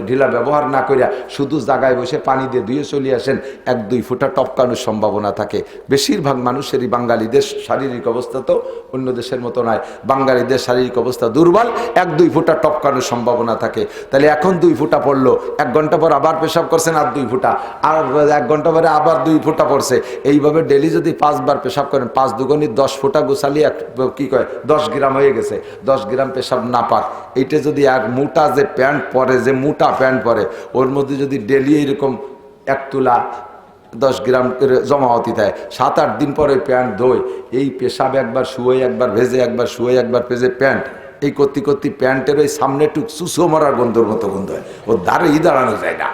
ঢিলা ব্যবহার না করিয়া শুধু জায়গায় বসে পানি দিয়ে ধুয়ে চলে আসেন, 1-2 ফুটা টপকানোর সম্ভাবনা থাকে। বেশিরভাগ মানুষেরই, বাঙালিদের শারীরিক অবস্থা তো অন্য দেশের মতো নয়, বাঙালিদের শারীরিক অবস্থা দুর্বল, 1-2 ফুটা টপকানোর সম্ভাবনা থাকে। তাহলে এখন 2 ফুটা পড়লো, 1 ঘন্টা পর আবার পেশাব করছেন আর 2 ফুটা, আর 1 ঘন্টা পরে আবার 2 ফুটা পড়ছে। এইভাবে ডেলি যদি 5 বার পেশাব করেন, 5 দুগুণে 10 ফুটা গোছালি কি কয় 10 গ্রাম হয়ে গেছে। 10 গ্রাম পেশাব না পাক, এইটা যদি আর মোটা যে প্যান্ট পরে, যে মোটা প্যান্ট পরে, ওর মধ্যে যদি ডেলি এরকম 1 তুলা 10 গ্রাম করে জমাওয়াতি দেয়, 7-8 দিন পরে প্যান্ট ধোয়, এই পেশাব একবার শুয়ে একবার ভেজে, একবার শুয়ে একবার ভেজে প্যান্ট, এই করতে করতে প্যান্টের ওই সামনে টুক চুষো মারার গন্ধর মতো গন্ধ হয়, ও দাঁড়ানো যায় না,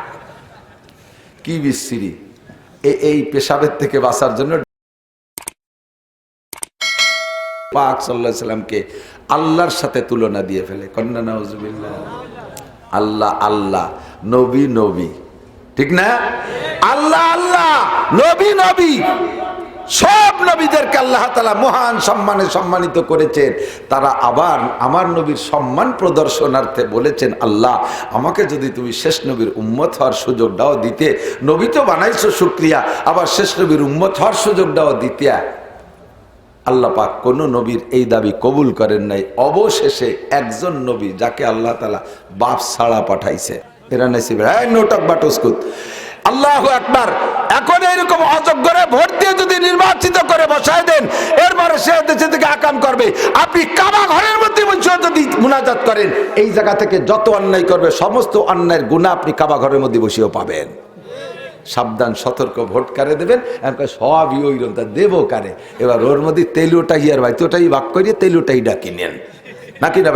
কি বিশ্রী। এই পেশাবের থেকে বাঁচার জন্য পাক সাল্লাল্লাহু আলাইহি সাল্লামকে আল্লাহর সাথে তুলনা দিয়ে ফেলে। কন্যা নাউজুবিল্লাহ। আল্লাহ আল্লাহ, নবী নবী, ঠিক না? আল্লাহ আল্লাহ, নবী নবী, সব নবীদেরকে আল্লাহ তাআলা মহান সম্মানে সম্মানিত করেছেন। তারা আবার আমার নবীর সম্মান প্রদর্শনার্থে বলেছেন, আল্লাহ আমাকে যদি তুমি শেষ নবীর উম্মত হওয়ার সুযোগ দাও দিতে, নবী তো বানাইছো শুকরিয়া, আবার শেষ নবীর উম্মত হওয়ার সুযোগ দাও দিতে। আল্লাহ পাক কোন নবীর এই দাবি কবুল করেন নাই। অবশেষে একজন নবী যাকে আল্লাহ তাআলা বাপ ছাড়া পাঠাইছে, এরা নাইছে নোটক বাটুসকুত। আল্লাহু আকবার। এখন এরকম অযোগ্যরে ভোট দিয়ে যদি নির্বাচিত করে বসায় দেন, এরপরে সে দেশে থেকে আকাম করবে। আপনি কাবা ঘরের মধ্যে বসে যদি মুনাজাত করেন, এই জায়গা থেকে যত অন্যায় করবে সমস্ত অন্যায়ের গুনাহ আপনি কাবা ঘরের মধ্যে বসেও পাবেন। সাবধান, সতর্ক, ভোট কারে দেবেন, সবই ওই রকম দেবো কারে। এবার ওর মধ্যে তেলুটাই আর বাইতুটাই ভাগ করিয়ে তেলুটাই ডাকি নেন, নাকি না?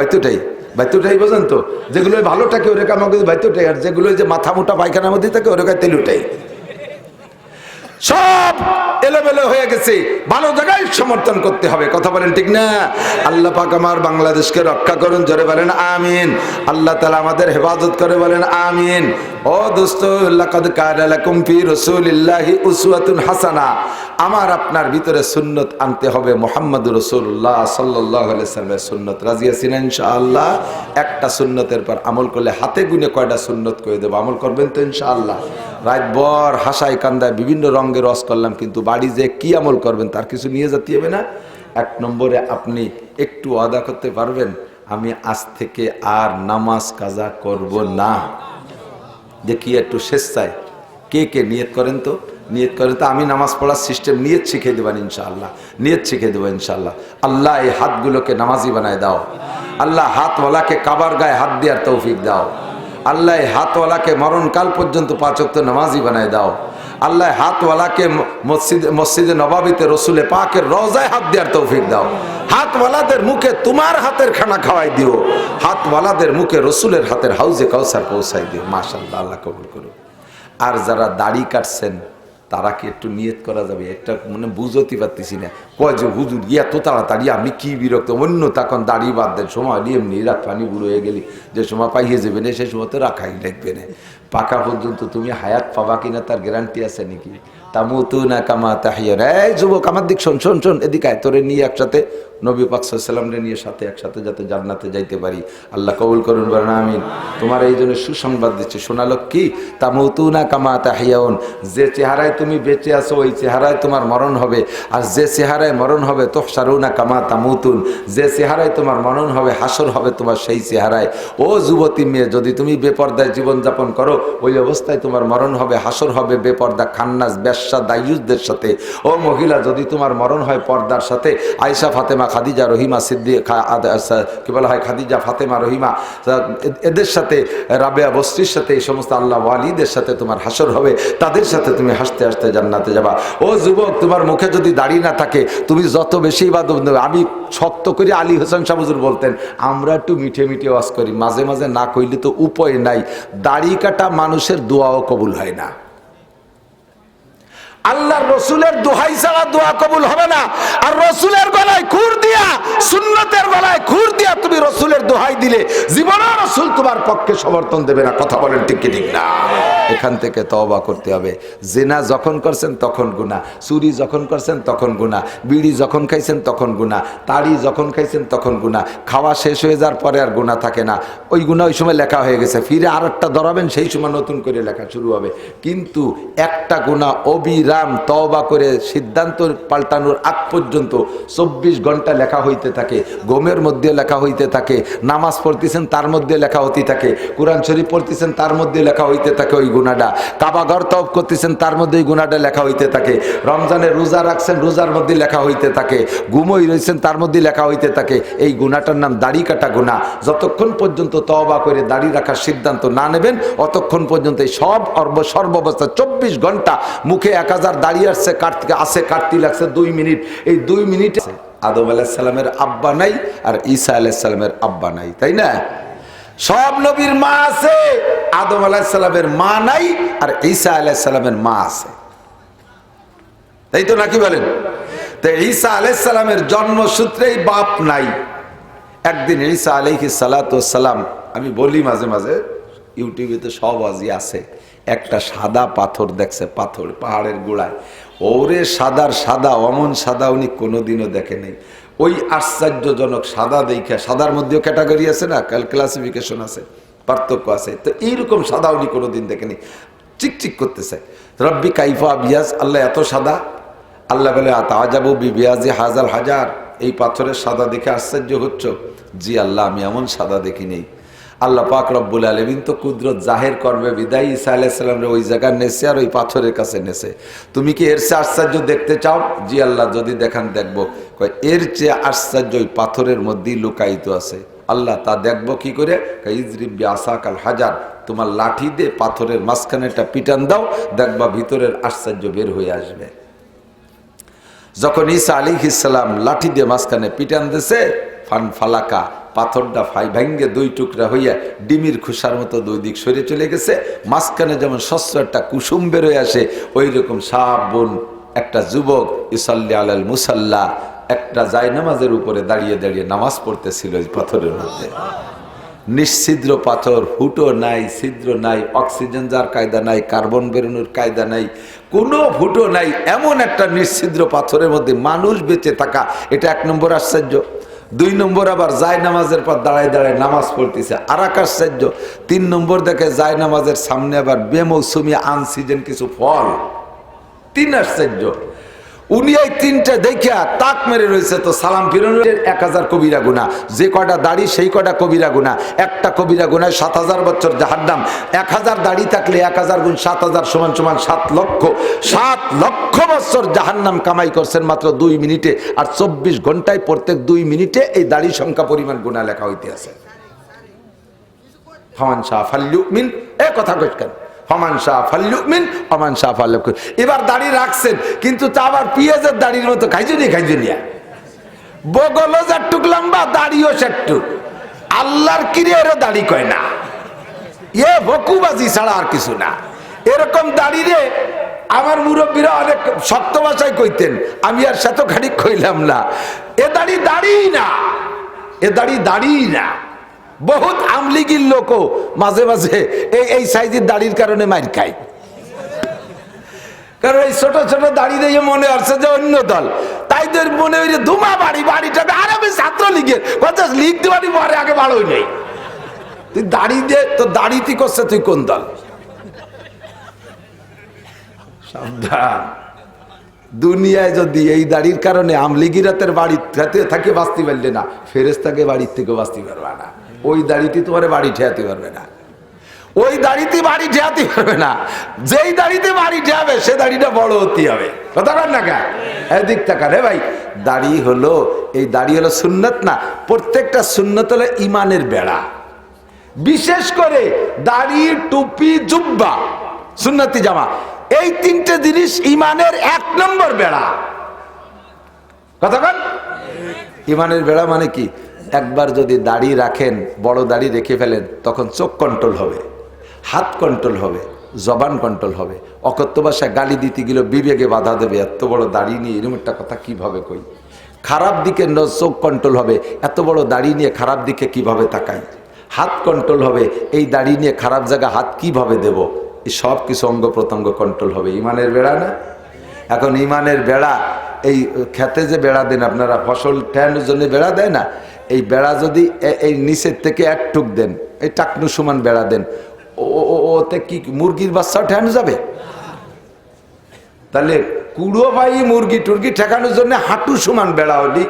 বাইতুটাই বোঝেন তো, যেগুলো ভালোটাকে ওরে আমাকে বাইতুটাই, আর যেগুলো যে মাথা মোটা পায়খানার মধ্যে থাকে ওরে তেলুটাই। সব এলোমেলো হয়ে গেছে, ভালো জায়গায় সমর্থন করতে হবে। কথা বলেন ঠিক না? আল্লাহ পাক আমার বাংলাদেশকে রক্ষা করুন, জোরে বলেন আমিন। আল্লাহ তাআলা আমাদের হেফাজত করে, বলেন আমিন। ও দোস্ত, লাকাদ কানা লাকুম ফি রাসূলিল্লাহি উসওয়াতুন হাসানা। আমার আপনার ভিতরে সুন্নত আনতে হবে, মুহাম্মদুর রাসূলুল্লাহ সাল্লাল্লাহু আলাইহি ওয়াসাল্লামের সুন্নত। রাজি আছেন ইনশাআল্লাহ? একটা সুন্নতের পর আমল করলে হাতে গুনে কয়টা সুন্নত করে দেব, আমল করবেন তো ইনশাআল্লাহ? রাতভর হাসায় কান্দায় বিভিন্ন রঙের রস করলাম, কিন্তু বাড়ি যে কি আমল করবেন তার কিছু নিয়ে যেতে হবে না? 1 নম্বরে আপনি একটু ওয়াদা করতে পারবেন, আমি আজ থেকে আর নামাজ কাজা করব না। দেখি একটু স্বেচ্ছায় কে কে নিয়ত করেন তো, নিয়ত করেন তো। আমি নামাজ পড়ার সিস্টেম নিয়ত শিখিয়ে দেবেন ইনশাআল্লাহ, নিয়ত শিখিয়ে দেবো ইনশাআল্লাহ। আল্লাহ এই হাতগুলোকে নামাজি বানায় দাও। আল্লাহ হাতওয়ালাকে কাবার গায়ে হাত দেওয়ার তৌফিক দাও। আল্লাহ হাতওয়ালাকে মরণকাল পর্যন্ত 5 ওয়াক্ত নামাজি বানায় দাও। আল্লাহ হাতওয়ালাকে মসজিদে নবাবিতে রসুলে পাকের রওজায় হাত দেওয়ার তৌফিক দাও। হাতওয়ালাদের মুখে তোমার হাতের খানা খাওয়াই দিও। হাতওয়ালাদের মুখে রসুলের হাতের হাউজে কাউসার পৌঁছাই দিও। মাশাআল্লাহ, আল্লাহ কবুল করুন। আর যারা দাড়ি কাটছেন তারা কি একটু নিয়ত করা যাবে? একটা মানে বুঝতে পারতেছি না, কয় যে হুজুর এত তাড়াতাড়ি, আমি কি বিরক্ত। অন্য তখন দাড়ি বাদ দেন, সময় এমনি রাত পানি বুড়ো হয়ে গেলি, যে সময় পাইয়ে যাবে না সেই সময় তো রাখাই লাগবে না। পাকা পর্যন্ত তুমি হায়াত পাবা কিনা তার গ্যারান্টি আছে নাকি? তামুতুনা কামা তাহিয়ান। এই যুবক আমার দিক শোন শোন শোন, এদিকে আয়, তোরে নিয়ে একসাথে নবী পাক সাল্লাল্লাহু আলাইহি ওয়াসাল্লামকে নিয়ে সাথে একসাথে যাতে জান্নাতে যাইতে পারি। আল্লাহ কবুল করুন, বলেন আমিন। তোমার এই জন্য সুসংবাদ দিচ্ছে, শোনালো কি? তামুতুনা কামা তাহিয়ান। যে চেহারায় তুমি বেঁচে আছো ওই চেহারায় তোমার মরণ হবে, আর যে চেহারায় মরণ হবে তুহশারুনা কামা তামুতুন। যে চেহারায় তোমার মরণ হবে, হাসর হবে তোমার সেই চেহারায়। ও যুবতী মেয়ে, যদি তুমি বেপরদায় জীবনযাপন করো ওই অবস্থায় তোমার মরণ হবে, হাসর হবে বেপর্দা খান্নাস বেশ্যা দায়ুসদের সাথে। ও মহিলা, যদি তোমার মরণ হয় পর্দার সাথে, আয়েশা, ফাতেমা, খাদিজা, রহিমা, সিদ্দিকা, কি বলা হয়, খাদিজা, ফাতেমা, রহিমা, এদের সাথে, রাবেয়া বস্তির সাথে, এই সমস্ত আল্লাহ ওয়ালিদের সাথে তোমার হাসর হবে, তাদের সাথে তুমি হাসতে হাসতে জান্নাতে যাবা। ও যুবক, তোমার মুখে যদি দাড়ি না থাকে, তুমি যত বেশি ইবাদত, আমি সত্য করে আলী হোসেন শাহ হুজুর বলতেন, আমরা একটু মিঠে মিঠে ওয়াজ করি, মাঝে মাঝে না কইলে তো উপায় নাই। দাড়ি কাটা মানুষের দোয়াও কবুল হয় না। আল্লাহর রসুলের দোহাই ছাড়া দোয়া কবুল হবে না। আর রসুলের গলায় খুর দিয়া, সুন্নতের গলায় খুর দিয়া তুমি রসুলের দোহাই দিলে জীবনে রসুল তোমার পক্ষে সমর্থন দেবে না। কথা বলেন ঠিক কি ঠিক না? এখান থেকে তওবা করতে হবে। জিনা যখন করছেন তখন গুনাহ, চুরি যখন করছেন তখন গুনাহ, বিড়ি যখন খাইছেন তখন গুনাহ, তাড়ি যখন খাইছেন তখন গুনাহ। খাওয়া শেষ হয়ে যাওয়ার পরে আর গুনাহ থাকে না, ওই গুনাহ ওই সময় লেখা হয়ে গেছে, ফিরে আর একটা ধরাবেন সেই সময় নতুন করে লেখা শুরু হবে। কিন্তু একটা গুনাহ অবিরাম তওবা করে সিদ্ধান্ত পাল্টানোর আগ পর্যন্ত 24 ঘন্টা লেখা হইতে থাকে, ঘুমের মধ্যে লেখা হইতে থাকে, নামাজ পড়তেছেন তার মধ্যে লেখা হতে থাকে, কোরআন শরীফ পড়তেছেন তার মধ্যে লেখা হইতে থাকে ওই গুনাহটা, কাবা ঘর তওয়াফ করতেছেন তার মধ্যে ওই গুনাহটা লেখা হইতে থাকে, রমজানের রোজা রাখছেন রোজার মধ্যে লেখা হইতে থাকে, ঘুমোই রয়েছেন তার মধ্যে লেখা হইতে থাকে। এই গুনাহটার নাম দাড়ি কাটা গুনাহ। যতক্ষণ পর্যন্ত তওবা করে দাড়ি রাখার সিদ্ধান্ত না নেবেন অতক্ষণ পর্যন্ত এই সর্বাবস্থা 24 ঘন্টা মুখে 1000 দাড়ি আসছে কাটতে লাগছে 2 মিনিট। এই 2 মিনিটে আদম আলাইহিস সালামের আব্বা নাই আর ঈসা আলাইহিস সালামের আব্বা নাই, তাই না? সব নবীর মা আছে, আদম আলাইহিস সালামের মা নাই আর ঈসা আলাইহিস সালামের মা আছে, তাই তো নাকি বলেন? তো ঈসা আলাইহিস সালামের জন্মসূত্রেই বাপ নাই। একদিন ঈসা আলাইহিস সালাতু ওয়াস সালাম, আমি বলি মাঝে মাঝে, ইউটিউবে তো সব আজই আছে, একটা সাদা পাথর দেখছে, পাথর পাহাড়ের গোড়ায়, ওরে সাদার সাদা, অমন সাদা উনি কোনোদিনও দেখে নেই। ওই আশ্চর্যজনক সাদা দেখা, সাদার মধ্যেও ক্যাটাগরি আছে না, ক্লাসিফিকেশন আছে, পার্থক্য আছে, তো এইরকম সাদা উনি কোনোদিন দেখেনি। চিকচিক করতেছে, রব্বি কাইফা বিয়াজ, আল্লাহ এত সাদা? আল্লাহ বলে আতাজাবু বিবিয়াজি হাজাল হাজার, এই পাথরের সাদা দেখে আশ্চর্য হচ্ছ? জি আল্লাহ, আমি এমন সাদা দেখি নেই। আল্লাহ পাক রব্বুল আলামিন তো কুদরত জাহের করবে বিদায় ঈসা আলাইহিস সালামরে ওই জায়গায় নেছে আর ওই পাথরের কাছে নেছে। তুমি কি এর চেয়ে আশ্চর্য দেখতে চাও? জি আল্লাহ, যদি দেখান দেখবো। কয় এর চেয়ে আশ্চর্য ওই পাথরের মধ্যেই লুকায়িত আছে। আল্লাহ, তা দেখবো কি করে? ইজরিব বিআসাকাল হাজার, তোমার লাঠি দিয়ে পাথরের মাঝখানেটা পিটান দাও, দেখবা ভিতরের আশ্চর্য বের হয়ে আসবে। যখন ঈসা আলাইহিস সালাম লাঠি দিয়ে মাঝখানে পিটান দিয়েছে, ফালাকা, পাথরটা ভাঙ্গে 2 টুকরা হইয়া ডিমির খুসার মতো 2 দিক সরে চলে গেছে। মাঝখানে যেমন স্বচ্ছ একটা কুসুম বেরোয় আসে, ওই রকম সাবুন একটা যুবক ইসাল্লি আলাল মুসাল্লা একটা জায়নামাজের উপরে দাঁড়িয়ে দাঁড়িয়ে নামাজ পড়তেছিল ওই পাথরের মধ্যে। নিশ্ছিদ্র পাথর, ফুটো নাই, ছিদ্র নাই, অক্সিজেন যার কায়দা নাই, কার্বন বেরোনোর কায়দা নাই, কোনো ফুটো নাই, এমন একটা নিশ্ছিদ্র পাথরের মধ্যে মানুষ বেঁচে থাকা, এটা 1 নম্বর আশ্চর্য। 2 নম্বর আবার জায় নামাজের পর দাঁড়ায় দাঁড়ায় নামাজ পড়তেছে, আর এক আশ্চর্য। 3 নম্বর দেখে জায় নামাজের সামনে আবার বেমৌসুমি আনসিজন কিছু ফল, 3 আশ্চর্য। উনি এই 3টে দেখিয়া তাক মেরে রয়েছে, তো সালাম ফিরানোর 1000 কবিরা গুনাহ, যে কয়টা দাড়ি সেই কয়টা কবিরা গুনাহ, একটা কবিরা গুনাহ 7000 বছর জাহান্নাম। 1000 দাড়ি থাকলে 1000 গুণ 7000 সমান সমান 7 লক্ষ। 7 লক্ষ বছর জাহান্নাম কামাই করছেন মাত্র 2 মিনিটে, আর 24 ঘন্টায় প্রত্যেক 2 মিনিটে এই দাড়ি সংখ্যা পরিমাণ গুনাহ লেখা হইতে আছে। ফামান শাহ ফাল্যুমিন, এ কথা কইছেন, ফমান শাহ ফাল্যুমিন ওমান শাহ ফাল্যুকুন। এবার দাড়ি রাখছেন, কিন্তু তা আবার পিঁয়াজের দাড়ির মতো খাইজুনিয়া, বগলও যেটুক লম্বা, দাড়িও সেটুক। আল্লাহর কিরে দাড়ি কয় না, এ বকুবাজি ছাড়া আর কিছু না। এরকম দাড়ি রে আমার মুরব্বীরা অনেক শক্ত ভাষায় কইতেন, আমি আর সেত খানিক কইলাম না। এ দাড়ি না, এ দাড়ি না। বহুত আমলিগির লোকও মাঝে মাঝে এই সাইজের দাড়ির কারণে মার খায়, কারণ এই ছোট ছোট দাড়ি দিয়ে মনে হচ্ছে যে অন্য দল, তাই তোর মনে হইলে ধুমা বাড়িটা আর আমি ছাত্রলীগের কথা লিখতে পারি, পরে আগে বাড়োই নেই। তুই দাড়ি দিয়ে তো দাড়িতে করছে, তুই কোন দল? সাবধান। দুনিয়ায় যদি এই দাড়ির কারণে আমলিগিরাতের বাড়ি থাকে বাঁচতে পারলে না, ফেরেশতাকে বাড়ির থেকে বাঁচতে পারবে না। ওই দাড়িতে তোমার বাড়ি ঠেয়াতে পারবে না, ওই দাড়িতে বাড়ি ঠেয়াতে পারবে না। যেই দাড়িতে বাড়ি ঠেয়াবে সে দাড়িটা বড় হতে হবে, কথা বল না কা? এদিক তাকান রে ভাই, দাড়ি হলো, এই দাড়ি হলো সুন্নত না? প্রত্যেকটা সুন্নত হলো ইমানের বেড়া। বিশেষ করে দাড়ি, টুপি, জুব্বা, সুন্নতি জামা, এই 3টে জিনিস ইমানের 1 নম্বর বেড়া। কথা বল। ইমানের বেড়া মানে কি? একবার যদি দাড়ি রাখেন, বড় দাড়ি রেখে ফেলেন, তখন চোখ কন্ট্রোল হবে, হাত কন্ট্রোল হবে, জবান কন্ট্রোল হবে। অকথ্য ভাষায় গালি দিতে গেলে বিবেকে বাধা দেবে, এত বড় দাড়ি নিয়ে এরকম একটা কথা কিভাবে কই। খারাপ দিকে চোখ কন্ট্রোল হবে, এত বড় দাড়ি নিয়ে খারাপ দিকে কিভাবে তাকাই। হাত কন্ট্রোল হবে, এই দাড়ি নিয়ে খারাপ জায়গা হাত কিভাবে দেব। এই সব কিছু অঙ্গ প্রত্যঙ্গ কন্ট্রোল হবে। ইমানের বেড়া না? এখন ইমানের বেড়া, এই খেতে যে বেড়া দেন আপনারা, ফসল ঠেয়ানোর জন্য বেড়া দেয় না, এই বেড়া যদি এই নিচের থেকে এক টুক দেন, এই টাকনু সমান বেড়া দেন, ওতে কি মুরগির বাচ্চা ঠেয়ানো যাবে? তাহলে কুড়ো পাই মুরগি টুরগি ঠেকানোর জন্য হাঁটু সমান বেড়া হলি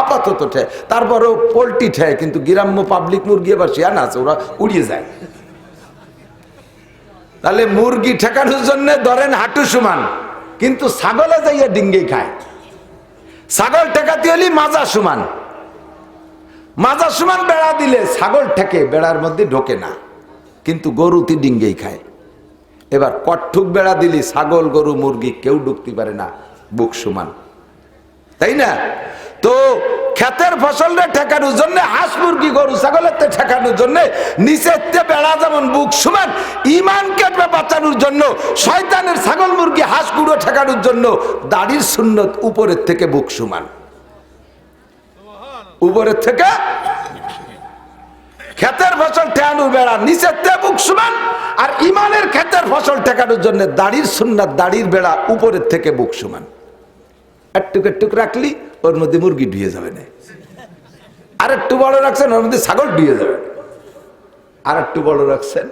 আপাতত ঠেয়, তারপরেও পোল্ট্রি ঠেয়, কিন্তু গ্রাম্য পাবলিক মুরগি এবার শিয়ান আছে, ওরা উড়িয়ে যায়। তাহলে মুরগি ঠেকানোর জন্য ধরেন হাঁটু সমান, কিন্তু ছাগলে যাইয়া ডিঙ্গি খায়। ছাগল ঠেকাতে হলে মাজা সমান, মাজা সমান বেড়া দিলে ছাগল ঠেকে, বেড়ার মধ্যে ঢোকে না, কিন্তু গরুতি ডিঙ্গেই খায়। এবার কট্ঠুক বেড়া দিলি ছাগল গরু মুরগি কেউ ঢুকতে পারে না, বুক সমান, তাই না? তো ক্ষেতের ফসলটা ঠেকানোর জন্য, হাঁস মুরগি গরু ছাগলের ঠেকানোর জন্য নিচের বেড়া যেমন বুক সমান, ইমানকে বাঁচানোর জন্য, শয়তানের ছাগল মুরগি হাঁস গুঁড়ো ঠেকানোর জন্য দাড়ির সুন্নত উপরের থেকে বুক সমান, উপরের থেকে। ক্ষেতের ফসল ঠেকানোর বেড়া নিচের থেকে বুক সমান, আর ইমানের ক্ষেতের ফসল ঠেকানোর জন্য দাড়ির সুন্নাত, দাড়ির বেড়া উপরের থেকে বুক সমান। একটুক একটুক রাখলি ওর মধ্যে মুরগি ঢুয়ে যাবে না, আর একটু বড় রাখছেন ওর মধ্যে ছাগল ঢুয়ে যাবে, আর একটু বড় রাখছেন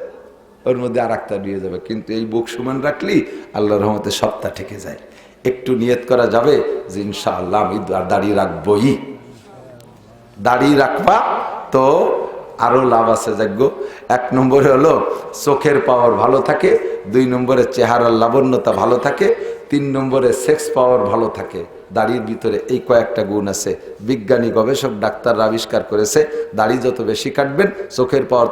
ওর মধ্যে আর একটা ঢুয়ে যাবে। কিন্তু এই বুক সমান রাখলি আল্লাহর রহমতে সপ্তাহ থেকে যায়। একটু নিয়ত করা যাবে যে ইনশাআল্লাহ আমি দাড়ি রাখবই, দাড়ি রাখবা তো আরো লাভ আছে যোগ্য। 1 নম্বরে হলো চোখের পাওয়ার ভালো থাকে, 2 নম্বরে চেহারার লাবণ্যতা ভালো থাকে, 3 নম্বরে সেক্স পাওয়ার ভালো থাকে। দাড়ির ভিতরে এই কয়েকটা গুণ আছে, বিজ্ঞানী গবেষক ডাক্তাররা আবিষ্কার করেছে। দাড়ি যত বেশি কাটবেন চোখের পাওয়ার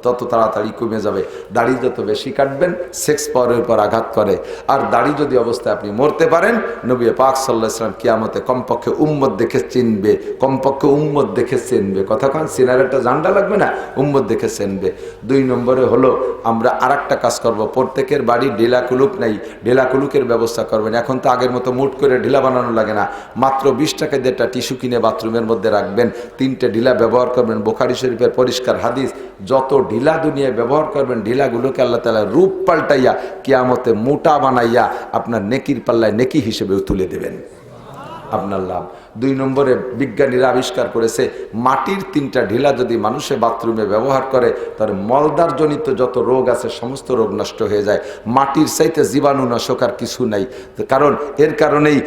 তত তাড়াতাড়ি কমে যাবে। দাড়ি যত বেশি কাটবেন সেক্স পাওয়ারের উপর আঘাত করে। আর দাড়ি যদি অবস্থায় আপনি মরতে পারেন, নবী পাক সাল্লাল্লাহু আলাইহি ওয়াসাল্লাম কিয়ামতে কমপক্ষে উম্মত দেখে চিনবে, কমপক্ষে উম্মত দেখে চিনবে। কথা কান সিনার একটা জান্ডা লাগবে না, উম্মত দেখে চিনবে। 2 নম্বরে হলো আমরা আরেকটা কাজ করব, প্রত্যেকের বাড়ি ঢিলা কুলুক নাই, ঢিলা কুলুকের ব্যবস্থা করবেন। এখন তো আগের মতো মুট করে ঢিলা বানানো লাগে না, মাত্র 20 টাকা দিয়ে একটা টিস্যু কিনে বাথরুমের মধ্যে রাখবেন, 3টে ঢিলা ব্যবহার করবেন। বুখারী শরীফের পরিষ্কার হাদিস, যত ঢিলা দুনিয়ায় ব্যবহার করবেন ঢিলাগুলোকে আল্লাহ তাআলা রূপ পাল্টাইয়া কিয়ামতে মোটা বানাইয়া আপনার নেকির পাল্লায় নেকি হিসেবেও তুলে দেবেন, আপনার লাভ। 2 নম্বরে বিজ্ঞানীরা আবিষ্কার করেছে মাটির 3টা ঢিলা যদি মানুষে বাথরুমে ব্যবহার করে তার মলদার জনিত যত রোগ আছে সমস্ত রোগ নষ্ট হয়ে যায়। মাটির চাইতে জীবাণুনাশক আর কিছু নাই, কারণ এর কারণেই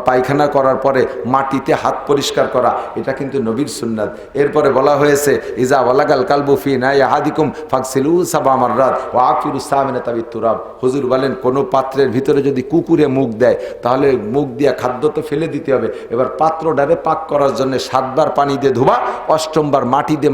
পায়খানা করার পরে মাটিতে হাত পরিষ্কার করা, এটা কিন্তু নবীর সুন্নাত। এরপরে বলা হয়েছে ইজা ওয়ালাগাল কালবু ফি নাই আহাদিকুম ফাগসিলু সাবা মাররাত ওয়া আফিরু সামিনা তাবিত তুরাব। হুজুর বলেন কোন পাত্রের ভিতরে যদি কুকুরে মুখ দেয় তাহলে মুখ দিয়ে খাদ্য তো ফেলে দিতে হবে, এবার পাত্রটারে পাক করার জন্য 7 বার পানি দিয়ে ধোবা, 8ম বার মাটি দিয়ে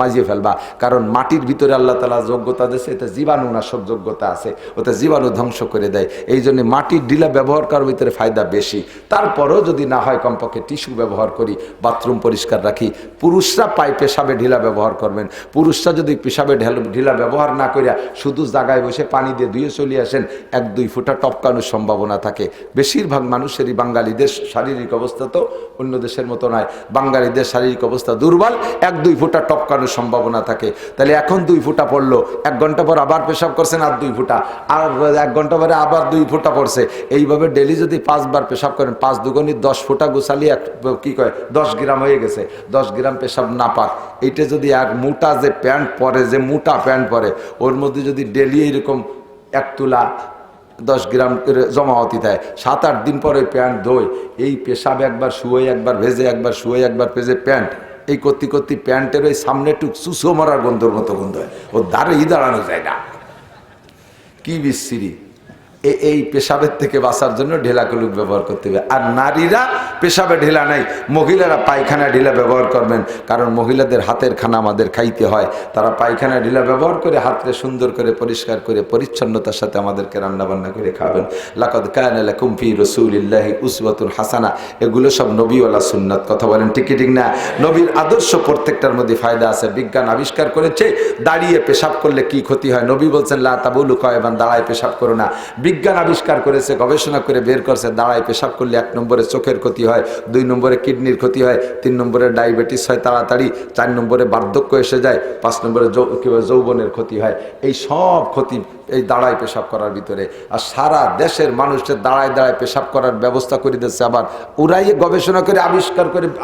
মাজিয়ে ফেলবা। কারণ মাটির ভিতরে আল্লাহ তাআলা যোগ্যতা দিয়েছে, এতে জীবাণুনাশক যোগ্যতা আছে, ওতে জীবাণু ধ্বংস করে দেয়। এই জন্য মাটির ঢিলা ব্যবহার করার ভিতরে ফায়দা বেশি। তারপরেও যদি না হয় কমপক্ষে টিস্যু ব্যবহার করি, বাথরুম পরিষ্কার রাখি। পুরুষরা পেশাবে ঢিলা ব্যবহার করবেন। পুরুষরা যদি পেশাবে ঢিলা ব্যবহার না করিয়া শুধু জায়গায় বসে পানি দিয়ে ধুয়ে চলে আসেন, 1-2 ফুটা টপকানোর সম্ভাবনা থাকে। বেশিরভাগ মানুষেরই, বাঙালিদের শারীরিক অবস্থা তো অন্য দেশের মতো নয়, বাঙালিদের শারীরিক অবস্থা দুর্বল, 1-2 ফুটা টপকানোর সম্ভাবনা থাকে। তাহলে এখন 2 ফুটা পড়লো, 1 ঘন্টা পর আবার পেশাব করছেন আর 2 ফুটা, আর 1 ঘন্টা পরে আবার 2 ফুটা পড়ছে। এইভাবে ডেলি যদি 5 বার পেশাব করেন, 5 দুগুণে 10 ফুটা গুছালি 10 গ্রাম হয়ে গেছে। 10 গ্রাম পেশাব না পাক, এইটা যদি এক মোটা যে প্যান্ট পরে, যে মোটা প্যান্ট পরে, ওর মধ্যে যদি ডেলি এইরকম 1 তুলা 10 গ্রাম করে জমাওয়াতি দেয়, 7-8 দিন পরে প্যান্ট ধোয়, এই পেশাব একবার শুয়ে একবার ভেজে, একবার শুয়ে একবার ভেজে প্যান্ট, এই করতে করতে প্যান্টের ওই সামনে টুক সুসো মারার গন্ধর মতো গন্ধ হয়, ও দাঁড়ানো যায় না, কি বিশ্রী। এই পেশাবের থেকে বাঁচার জন্য ঢেলা কুলুক ব্যবহার করতে হবে। আর নারীরা পেশাবে ঢেলা নাই, মহিলারা পায়খানা ঢিলা ব্যবহার করবেন, কারণ মহিলাদের হাতের খানা আমাদের খাইতে হয়। তারা পায়খানা ঢিলা ব্যবহার করে হাতকে সুন্দর করে পরিষ্কার করে পরিচ্ছন্নতার সাথে আমাদেরকে রান্নাবান্না করে খাবেন। লাকাদ কানা লাকুম ফি রাসূলিল্লাহি উসওয়াতুন হাসানা, এগুলো সব নবীওয়ালা সুন্নাত। কথা বলেন ঠিক ঠিক না? নবীর আদর্শ প্রত্যেকটার মধ্যে ফায়দা আছে। বিজ্ঞান আবিষ্কার করেছে দাঁড়িয়ে পেশাব করলে কি ক্ষতি হয়। নবী বলছেন লা তাবুলু কায়বান, দাঁড়ায় পেশাব করো না। বিজ্ঞান আবিষ্কার করেছে, গবেষণা করে বের করছে, দাঁড়ায় পেশাব করলে 1 নম্বরে চোখের ক্ষতি হয়, 2 নম্বরে কিডনির ক্ষতি হয়, 3 নম্বরে ডায়াবেটিস হয় তাড়াতাড়ি, 4 নম্বরে বার্ধক্য এসে যায়, 5 নম্বরে যৌবনের ক্ষতি হয়। এই সব ক্ষতি এই দাঁড়ায় পেশাব করার ভিতরে। আর সারা দেশের মানুষের দাঁড়ায় দাঁড়ায় পেশাব করার ব্যবস্থা করে দিচ্ছে, আবার ওরাই গবেষণা করে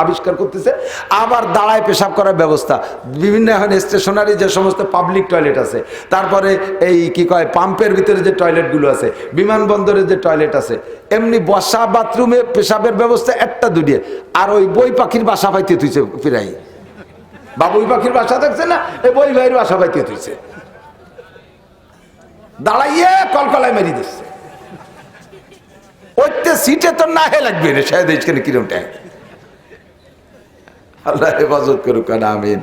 আবিষ্কার করতেছে, আবার দাঁড়ায় পেশাব করার ব্যবস্থা। বিভিন্ন এখন স্টেশনারি যে সমস্ত পাবলিক টয়লেট আছে, তারপরে এই কি কয় পাম্পের ভিতরে যে টয়লেটগুলো আছে, বিমানবন্দরের যে টয়লেট আছে, এমনি বসা বাথরুমে পেশাবের ব্যবস্থা একটা দুটিয়ে। আর ওই বই পাখির বাসা পাইতে তুইছে প্রায়, বাবুই পাখির বাসা দেখছে না, এই বই ভাইয়ের বাসা পাইতে তুইছে, দাঁড়াইয়ে কলকলায় মেরি দিচ্ছে। ওইতে সিটে তো না হে লাগবে রে, শায়দ এইখানে কিরমটা। আল্লাহ হেফাজত করুক, আমিন।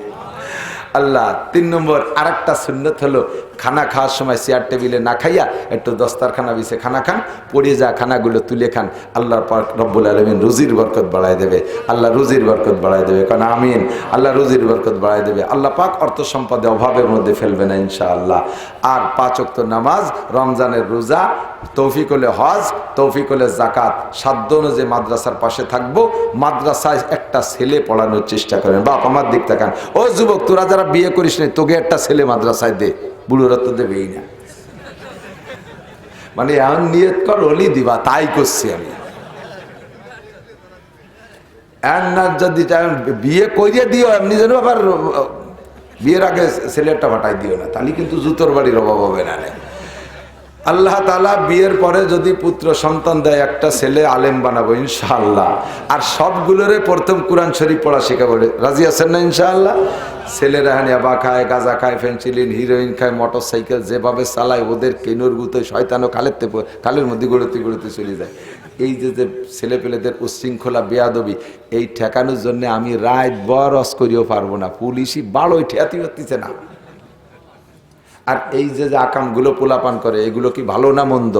আল্লাহ 3 নম্বর আরেকটা সুন্নত হলো, খানা খাওয়ার সময় চেয়ার টেবিলে না খাইয়া একটু দস্তারখানা বিছে খানা খান, পড়ে যা খানাগুলো তুলে খান। আল্লাহ পাক রব্বুল আলামিন রুজির বরকত বাড়ায় দেবে, আল্লাহ রুজির বরকত বাড়ায় দেবে, কারণ আমিন। আল্লাহ রুজির বরকত বাড়ায় দেবে, আল্লাহ পাক অর্থ সম্পদে অভাবের মধ্যে ফেলবে না ইনশাআল্লাহ। আর 5 ওয়াক্ত নামাজ, রমজানের রোজা, তৌফিক হলে হজ, তৌফিক হলে জাকাত, সাধ্য অনুযায়ী মাদ্রাসার পাশে থাকবো। মাদ্রাসায় একটা ছেলে পড়ানোর চেষ্টা করেন। বাপ আমার দিক তাকান, ও যুবক তোরা যারা বিয়ে করিস নাই, তোকে একটা ছেলে মাদ্রাসায় দে, বুড়োরা তো দেবেই না। মানে এমন নিয়ত কর হলি দিবা, তাই করছি আমি। যদি বিয়ে করিয়ে দিও এমনি যেন আবার বিয়ের আগে ছেলেটা ফাটাই দিও না, তাহলে কিন্তু জুতোর বাড়ির অভাব হবে না। আল্লাহ তাআলা বিয়ের পরে যদি পুত্র সন্তান দেয়, একটা ছেলে আলেম বানাবো ইনশাআল্লাহ। আর সবগুলোরে প্রথম কোরআন শরীফ পড়া শেখাবো। রাজি আছেন না ইনশাআল্লাহ? ছেলেরা ইয়াবা খায়, গাঁজা খায়, ফেন্সিলিন, হিরোইন খায়, মোটর সাইকেল যেভাবে চালায়, ওদের কেনুর গুতোয় শয়তানও কালের মধ্যে গড়তে চলে যায়। এই যে ছেলে পেলেদের উচ্ছৃঙ্খলা বেয়াদবি, এই ঠেকানোর জন্য আমি রাত বরস করিও পারবো না, পুলিশই বাড়োই ঠেয়াতি হচ্ছে না। আর এই যে আকামগুলো পোলাপান করে, এগুলো কি ভালো না মন্দ?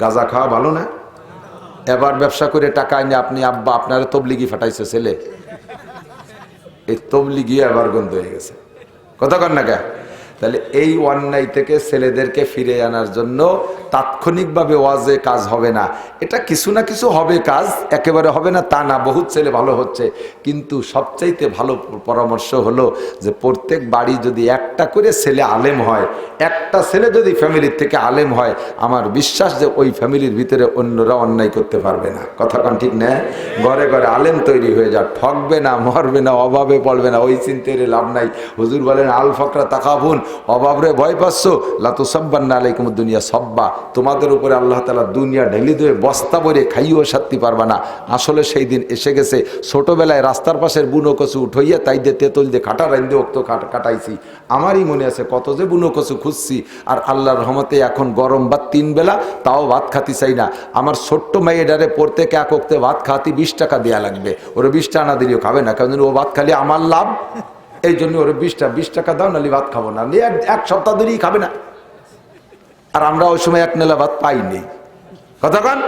গাঁজা খাওয়া ভালো না? এবার ব্যবসা করে টাকা এনে আপনি আব্বা আপনার তবলিগি ফাটাইছে ছেলে, এই তবলিগি এবার গন্ধ হয়ে গেছে, কথা কন না কে? তাহলে এই অন্যায় থেকে ছেলেদেরকে ফিরে আনার জন্য তাৎক্ষণিকভাবে ওয়াজে কাজ হবে না, এটা কিছু না কিছু হবে কাজ, একেবারে হবে না তা না, বহুত ছেলে ভালো হচ্ছে। কিন্তু সবচাইতে ভালো পরামর্শ হলো যে প্রত্যেক বাড়ি যদি একটা করে ছেলে আলেম হয়, একটা ছেলে যদি ফ্যামিলির থেকে আলেম হয়, আমার বিশ্বাস যে ওই ফ্যামিলির ভিতরে অন্যরা অন্যায় করতে পারবে না, কথা কান ঠিক না? ঘরে ঘরে আলেম তৈরি হয়ে যা, ঠকবে না, মরবে না, অভাবে পড়বে না, ওই চিন্তায় লাভ নাই। হুজুর বলেন আল ফকরা তাকাবুন, অভাবরে ভয় পাচ্ছ, লাতু সাব্বান্না আলাইকুম দুনিয়া সব্বা, তোমাদের উপরে আল্লাহ তাআলা দুনিয়া ঢেলে দেবে, বস্তা ভরে খাইও শান্তি পারবা না। আসলে সেই দিন এসে গেছে। ছোটবেলায় রাস্তার পাশের বুনো কচু উঠাইয়া তাই দিয়ে তেঁতুল দিয়ে কাটা রাইন্দে ওক্ত কাটাইছি, আমারই মনে আছে কত যে বুনো কচু খুঁজছি। আর আল্লাহর রহমতে এখন গরম ভাত 3 বেলা, তাও ভাত খাতি চাই না। আমার ছোট্ট মেয়েটারে প্রত্যেক এক ওক্তে ভাত খাতি 20 টাকা দেওয়া লাগবে, ওরা 20 টাকা না দিলেও খাবে না, কারণ ও ভাত খালি আমার লাভ, এই জন্য ওরা 20 টাকা দাও, নালি ভাত খাবো না, এক সপ্তাহ ধরেই খাবে না। আর আমরা ওই সময় 1 নেলা ভাত পাইনি, কতক্ষণ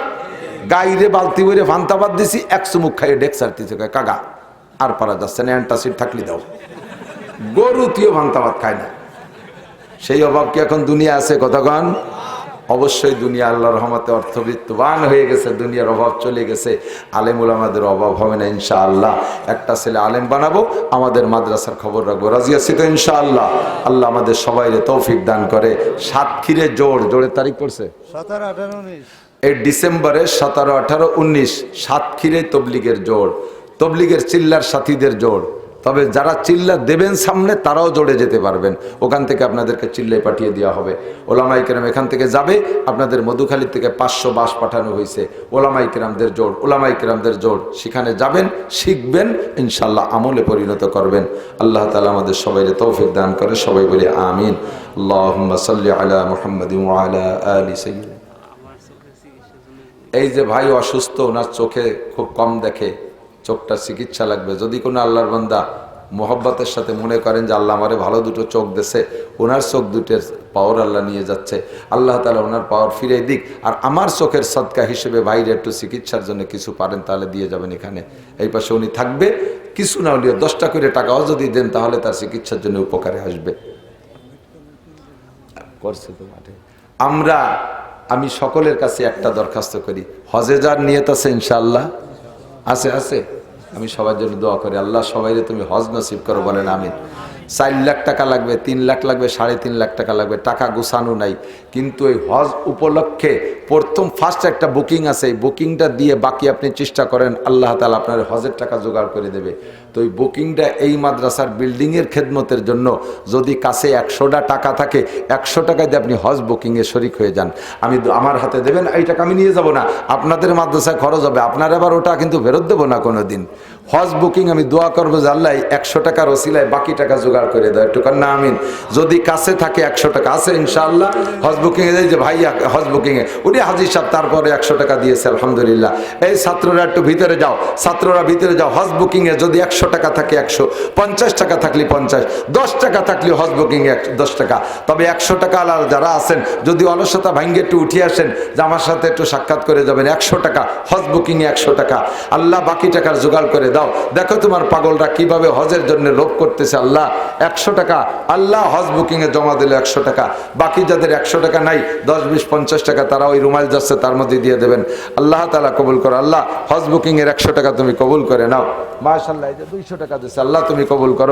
গাইরে বালতি বইরে ফান্তা ভাত দিছি, 1 চুমুক খাইয়ে ডেক সারতেছে, কাকা আর পারা যাচ্ছে না, অ্যান্টাসিড থাকলে দাও। গরু তুইও ফান্তা ভাত খায় না, সেই অভাব কি এখন দুনিয়া আছে? কতক্ষণ অবশ্যই দুনিয়া আল্লাহর রহমতে অর্থবিত্তবান হয়ে গেছে, দুনিয়ার অভাব চলে গেছে, আলেম ওলামাদের অভাব হবে না ইনশাআল্লাহ। একটা ছেলে আলেম বানাবো, আমাদের মাদ্রাসার খবর রাখবো, রাজি আছি তো ইনশাআল্লাহ? আল্লাহ আমাদের সবাইরে তৌফিক দান করে। সাতক্ষীরে জোরের তারিখ পড়ছে 17, 18, 19 এই ডিসেম্বরে, 17, 18, 19 সাতক্ষীরে তবলিগের জোড়, তবলিগের চিল্লার সাথীদের জোড়। তবে যারা চিল্লা দেবেন সামনে তারাও জোরে যেতে পারবেন, ওখান থেকে আপনাদেরকে চিল্লায় পাঠিয়ে দেওয়া হবে। ওলামাই কেরাম এখান থেকে যাবে, আপনাদের মধুখালী থেকে 500 বাস পাঠানো হয়েছে, ওলামাই কেরামদের জোড়, ওলামাই কেরামদের জোড়, সেখানে যাবেন, শিখবেন, ইনশাল্লাহ আমলে পরিণত করবেন। আল্লাহ তাআলা আমাদের সবাইকে তৌফিক দান করে, সবাই বলি আমিন। আল্লাহুম্মা সাল্লি আলা মুহাম্মাদিন ওয়া আলা আলি সাইয়্যিদিনা। এই যে ভাই অসুস্থ, ওনার চোখে খুব কম দেখে, চোখটা চিকিৎসা লাগবে। যদি কোনো আল্লাহর বান্দা মোহব্বতের সাথে মনে করেন যে আল্লাহ আমারে ভালো দুটো চোখ দেছে, ওনার চোখ দুটের পাওয়ার আল্লাহ নিয়ে যাচ্ছে, আল্লাহ তাআলা ওনার পাওয়ার ফিরে দিক। আর আমার চোখের সদকা হিসেবে ভাইরে একটু চিকিৎসার জন্য কিছু পারেন তাহলে দিয়ে যাবেন এখানে, এই পাশে উনি থাকবে। কিছু না হলেও 10টা করে টাকাও যদি দেন তাহলে তার চিকিৎসার জন্য উপকারে আসবে। করছে তো মাঠে আমরা আমি সকলের কাছে একটা দরখাস্ত করি, হজে যার নিয়ত আছে ইনশাআল্লাহ, আছে আছে, আমি সবার জন্য দোয়া করি, আল্লাহ সবাইরে তুমি হজ নসিব করো, বলেন আমিন। 4 লাখ টাকা লাগবে, 3 লাখ লাগবে, 3.5 লাখ টাকা লাগবে, টাকা গুছানো নাই, কিন্তু এই হজ উপলক্ষে প্রথম ফার্স্ট একটা বুকিং আছে, এই বুকিংটা দিয়ে বাকি আপনি চেষ্টা করেন, আল্লাহ তাআলা আপনার হজের টাকা জোগাড় করে দেবে। তো এই বুকিংটা এই মাদ্রাসার বিল্ডিংয়ের খেদমতের জন্য, যদি কাছে 100টা টাকা থাকে, 100 টাকা দিয়ে আপনি হজ বুকিংয়ে শরিক হয়ে যান, আমি আমার হাতে দেবেন, এই টাকা আমি নিয়ে যাব না, আপনাদের মাদ্রাসায় খরচ হবে, আপনার আবার ওটা কিন্তু ফেরত দেবো না কোনো দিন। হজ বুকিং আমি দোয়া করবো যে আল্লাহ 100 টাকার ওসিলায় বাকি টাকা জোগাড় করে দেয়, একটু কান্না আমিন। যদি কাছে থাকে 100 টাকা আছে ইনশাআল্লাহ, হজ বুকিংয়ে যাই যে ভাইয়া হজ বুকিংয়ে উনি হাজির সাহেব, তারপরে 100 টাকা দিয়েছে আলহামদুলিল্লাহ। এই ছাত্ররা একটু ভিতরে যাও, ছাত্ররা ভিতরে যাও, হজ বুকিংয়ে যদি 100 টাকা থাকে 100, 50 টাকা থাকলে 50, 10 টাকা থাকলে হজ বুকিংয়ে 10 টাকা। তবে 100 টাকা আলাদা যারা আছেন, যদি অলসতা ভাঙ্গে একটু উঠে আসেন যে আমার সাথে একটু সাক্ষাৎ করে যাবেন, 100 টাকা হজ বুকিংয়ে 100 টাকা, আল্লাহ বাকি টাকার জোগাড় করে দাও। দেখো তোমার পাগলরা কিভাবে হজের জন্য লোভ করতেছে, আল্লাহ 100 টাকা, আল্লাহ হজ বুকিংয়ে জমা দিলে 100 টাকা, বাকি যাদের 100 টাকা নাই, 10, 20, 50 টাকা তারা ওই রুমাল যাচ্ছে তার মধ্যে দিয়ে দেবেন। আল্লাহ তাআলা কবুল করো, আল্লাহ হজ বুকিংয়ের 100 টাকা তুমি কবুল করে নাও। মাশাআল্লাহ, এই যে 200 টাকা দিচ্ছে, আল্লাহ তুমি কবুল করো,